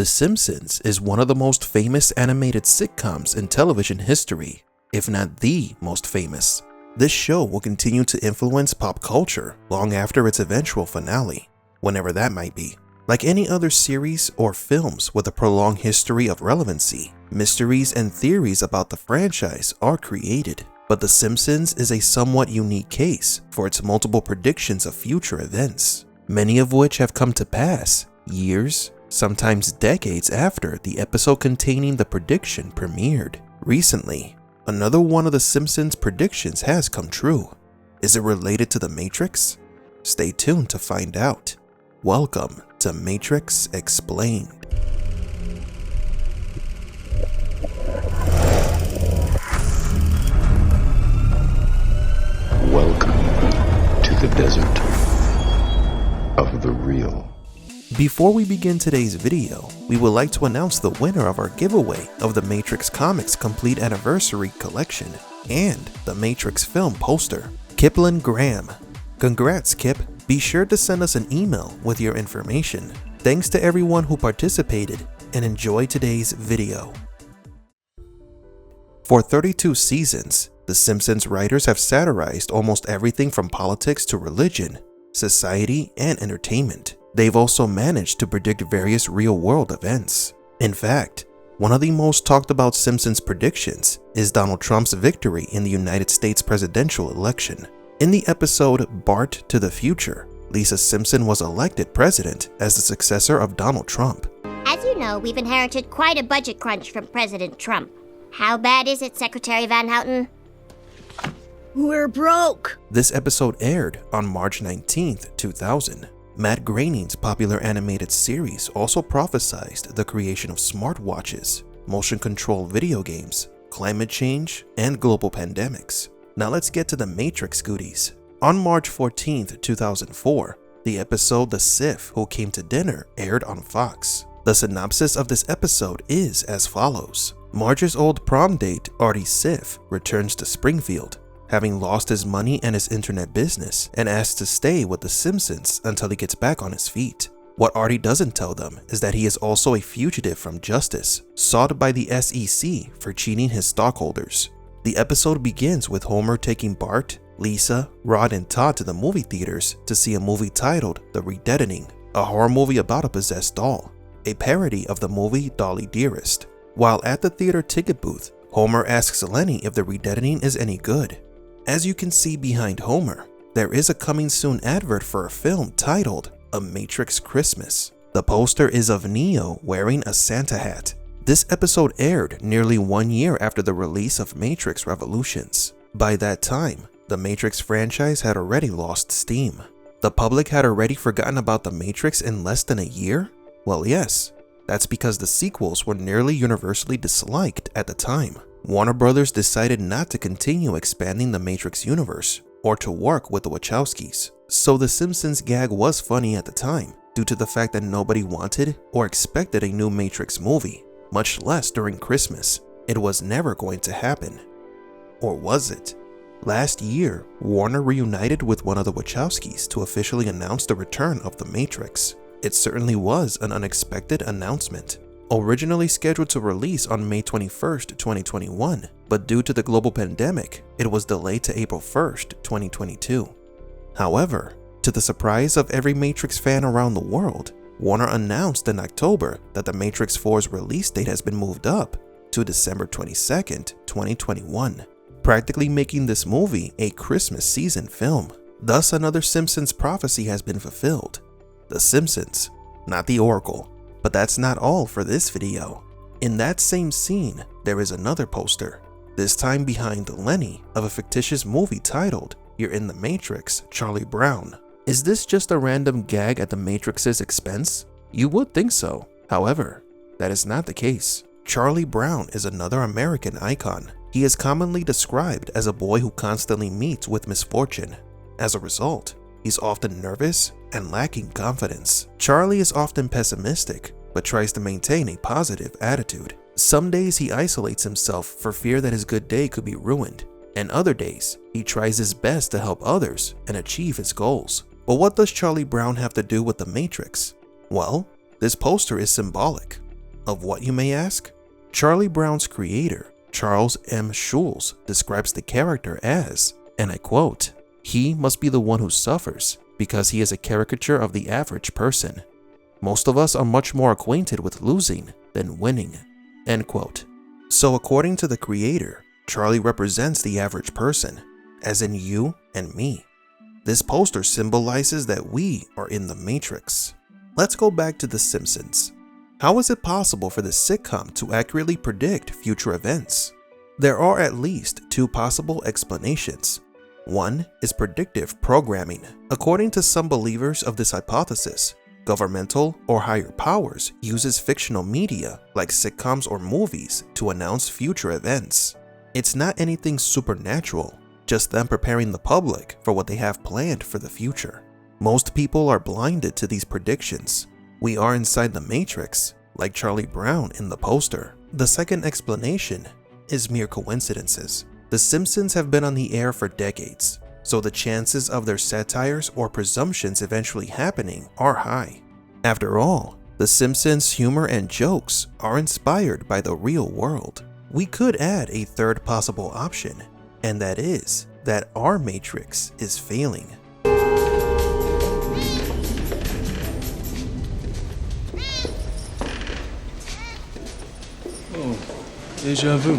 The Simpsons is one of the most famous animated sitcoms in television history, if not the most famous. This show will continue to influence pop culture long after its eventual finale, whenever that might be. Like any other series or films with a prolonged history of relevancy, mysteries and theories about the franchise are created. But The Simpsons is a somewhat unique case for its multiple predictions of future events, many of which have come to pass years, sometimes decades after the episode containing the prediction premiered. Recently, another one of The Simpsons predictions has come true. Is it related to The Matrix? Stay tuned to find out. Welcome to Matrix Explained. Welcome to the desert of the real. Before we begin today's video, we would like to announce the winner of our giveaway of the Matrix Comics Complete Anniversary Collection and the Matrix film poster, Kiplin Graham. Congrats, Kip. Be sure to send us an email with your information. Thanks to everyone who participated, and enjoy today's video. For 32 seasons, The Simpsons writers have satirized almost everything from politics to religion, society, and entertainment. They've also managed to predict various real-world events. In fact, one of the most talked about Simpsons predictions is Donald Trump's victory in the United States presidential election. In the episode Bart to the Future, Lisa Simpson was elected president as the successor of Donald Trump. As you know, we've inherited quite a budget crunch from President Trump. How bad is it, Secretary Van Houten? We're broke. This episode aired on March 19th, 2000. Matt Groening's popular animated series also prophesied the creation of smartwatches, motion-controlled video games, climate change, and global pandemics. Now let's get to the Matrix goodies. On March 14th, 2004, the episode The Sith Who Came to Dinner aired on Fox. The synopsis of this episode is as follows. Marge's old prom date, Artie Sith, returns to Springfield, having lost his money and his internet business, and asks to stay with the Simpsons until he gets back on his feet. What Artie doesn't tell them is that he is also a fugitive from justice, sought by the SEC for cheating his stockholders. The episode begins with Homer taking Bart, Lisa, Rod, and Todd to the movie theaters to see a movie titled The Redeadening, a horror movie about a possessed doll, a parody of the movie Dolly Dearest. While at the theater ticket booth, Homer asks Lenny if The Redeadening is any good. As you can see behind Homer, there is a coming soon advert for a film titled A Matrix Christmas. The poster is of Neo wearing a Santa hat. This episode aired nearly 1 year after the release of Matrix Revolutions. By that time, the Matrix franchise had already lost steam. The public had already forgotten about the Matrix in less than a year? Well, yes, that's because the sequels were nearly universally disliked at the time. Warner Brothers decided not to continue expanding the Matrix universe or to work with the Wachowskis. So the Simpsons gag was funny at the time due to the fact that nobody wanted or expected a new Matrix movie, much less during Christmas. It was never going to happen. Or was it? Last year, Warner reunited with one of the Wachowskis to officially announce the return of the Matrix. It certainly was an unexpected announcement. Originally scheduled to release on May 21st, 2021, but due to the global pandemic, it was delayed to April 1st, 2022. However, to the surprise of every Matrix fan around the world, Warner announced in October that The Matrix 4's release date has been moved up to December 22nd, 2021, practically making this movie a Christmas season film. Thus, another Simpsons prophecy has been fulfilled. The Simpsons, not the Oracle. But that's not all for this video. In that same scene, there is another poster, this time behind Lenny of a fictitious movie titled You're in the Matrix, Charlie Brown. Is this just a random gag at the Matrix's expense? You would think so. However, that is not the case. Charlie Brown is another American icon. He is commonly described as a boy who constantly meets with misfortune. As a result, he's often nervous and lacking confidence. Charlie is often pessimistic, but tries to maintain a positive attitude. Some days he isolates himself for fear that his good day could be ruined, and other days he tries his best to help others and achieve his goals. But what does Charlie Brown have to do with the Matrix? Well, this poster is symbolic. Of what, you may ask? Charlie Brown's creator, Charles M. Schulz, describes the character as, and I quote, "He must be the one who suffers because he is a caricature of the average person. Most of us are much more acquainted with losing than winning." End quote. So according to the creator, Charlie represents the average person, as in you and me. This poster symbolizes that we are in the Matrix. Let's go back to The Simpsons. How is it possible for the sitcom to accurately predict future events? There are at least two possible explanations. One is predictive programming. According to some believers of this hypothesis, governmental or higher powers uses fictional media like sitcoms or movies to announce future events. It's not anything supernatural, just them preparing the public for what they have planned for the future. Most people are blinded to these predictions. We are inside the Matrix, like Charlie Brown in the poster. The second explanation is mere coincidences. The Simpsons have been on the air for decades, so the chances of their satires or presumptions eventually happening are high. After all, The Simpsons' humor and jokes are inspired by the real world. We could add a third possible option, and that is that our Matrix is failing. Oh, déjà vu.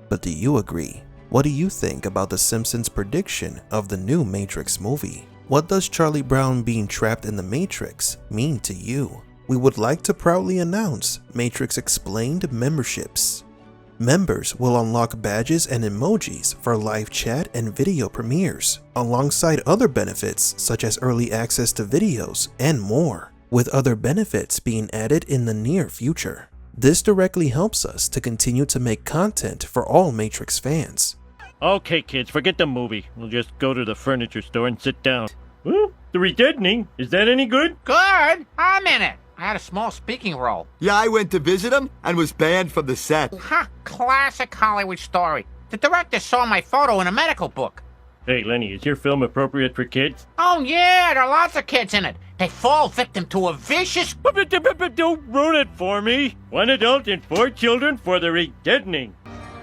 But do you agree? What do you think about The Simpsons' prediction of the new Matrix movie? What does Charlie Brown being trapped in the Matrix mean to you? We would like to proudly announce Matrix Explained memberships. Members will unlock badges and emojis for live chat and video premieres, alongside other benefits such as early access to videos and more, with other benefits being added in the near future. This directly helps us to continue to make content for all Matrix fans. Okay, kids, forget the movie. We'll just go to the furniture store and sit down. Well, the redeadening, is that any good? Good. I'm in it. I had a small speaking role. Yeah, I went to visit him and was banned from the set. Ha! Classic Hollywood story. The director saw my photo in a medical book. Hey, Lenny, is your film appropriate for kids? Oh, yeah, there are lots of kids in it. They fall victim to a vicious... Don't ruin it for me. 1 adult and 4 children for the redeadening.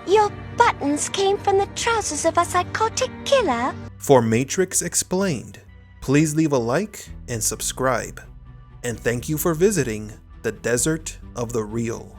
Your buttons came from the trousers of a psychotic killer? For Matrix Explained, please leave a like and subscribe. And thank you for visiting the Desert of the Real.